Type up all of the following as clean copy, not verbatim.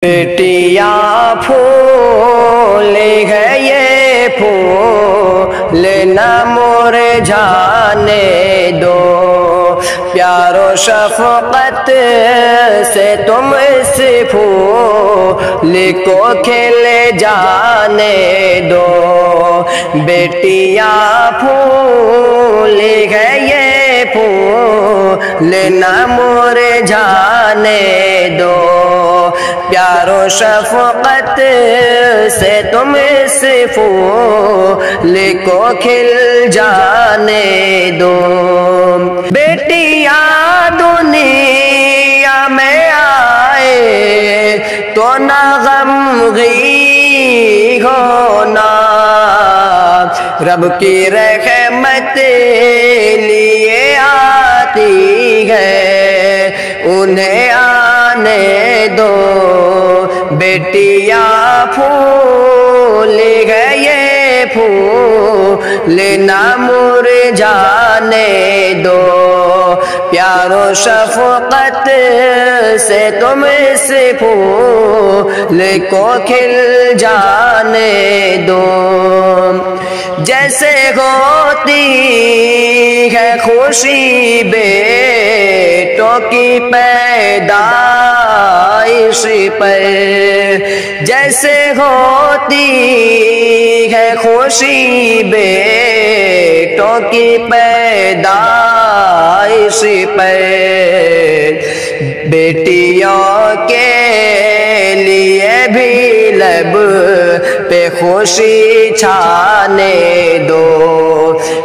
बेटियाँ फूल है ये फूल न मुरझाने दो, प्यारो शफ़क़त से तुम इस फूल को खिल जाने दो। बेटियाँ फूल है ये फूल न मुरझाने दो, प्यारो शफ़क़त से तुम इस फूल को खिल जाने दो। बेटियाँ दुनिया में आए तो ना गमगी होना, रब की रहमत लिए आती है उन्हें आने दो। बेटियाँ फूल है ये फूल न मुरझाने दो, प्यारो शफ़क़त से तुम इस फूल को खिल जाने दो। जैसे होती है खुशी बेटों की पैदाइश पर, जैसे होती है खुशी बेटों की पैदाइश पर, बेटियों के लिए भी लब पे खुशी छाने दो।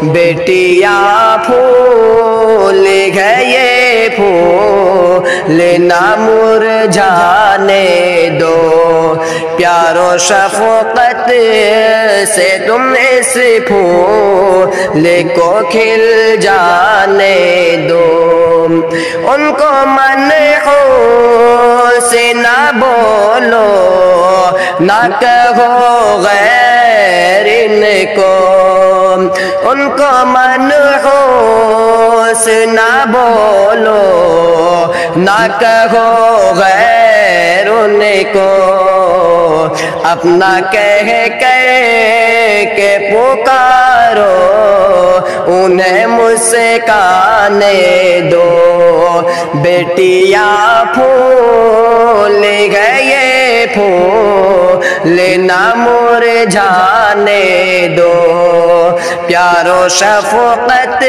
बेटियाँ फूल है ये फूल न मुरझाने दो, प्यारो शफ़क़त से तुम इस फूल को खिल जाने दो। उनको मन हो से ना बोलो ना कहो गैर इनको, उनको मन हो से ना बोलो ना कहो गैर उनको, अपना कह के पुकारो उन्हें मुस्काने दो। बेटियाँ फूल है ये फूल न मुरझाने दो, प्यारो शफ़क़त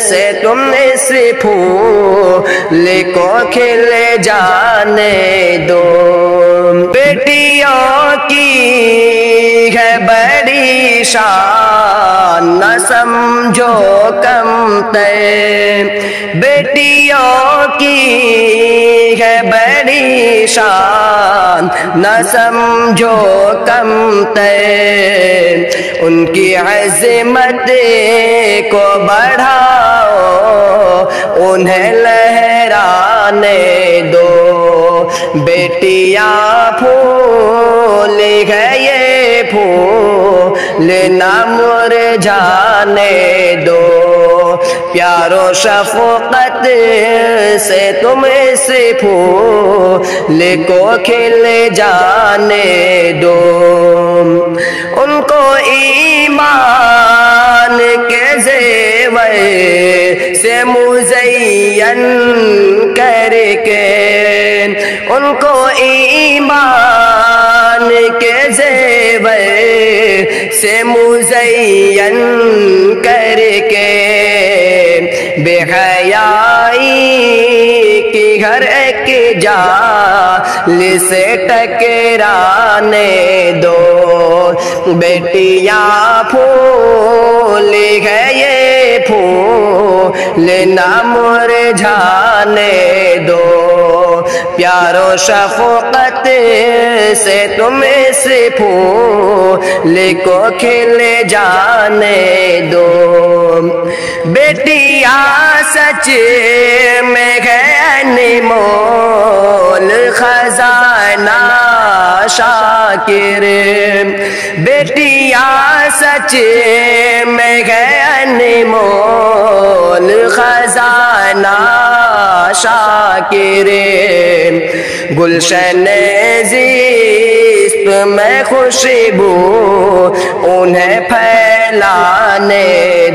से तुम इस फूल को खिल जाने दो। बेटियों की है बड़ी शान न समझो कमतर, बेटियों की है बड़ी शान न समझो कमतर, उनकी अज़मत को बढ़ाओ उन्हें लहराने दो। बेटियाँ फूल है ये फूल न मुरझाने दो, प्यारो शफ़क़त से तुम इस फूल को खिल जाने दो। उनको ईमान के ज़ेवर से मुज़य्यन करके, उनको ईमान के ज़ेवर से मुज़य्यन करके, बेहयाई की हर एक जाल से टकराने दो। बेटियाँ फूल है ये फूल न मुरझाने दो, प्यारो शफ़क़त से तुम इस फूल को खिल जाने दो। बेटियाँ सच में है अनमोल खजाना शाकिर, बेटियाँ सच में है अनमोल खजाना شاکر گلشن زیست میں خوشبو انہیں پھیلانے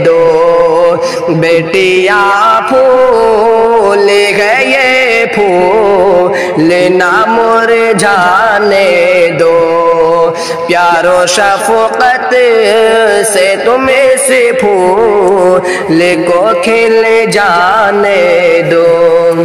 دو بیٹیاں پھول ہے یہ پھول نہ مرجھانے دو پیار و شفقت سے تم اس پھول کو کھل جانے دو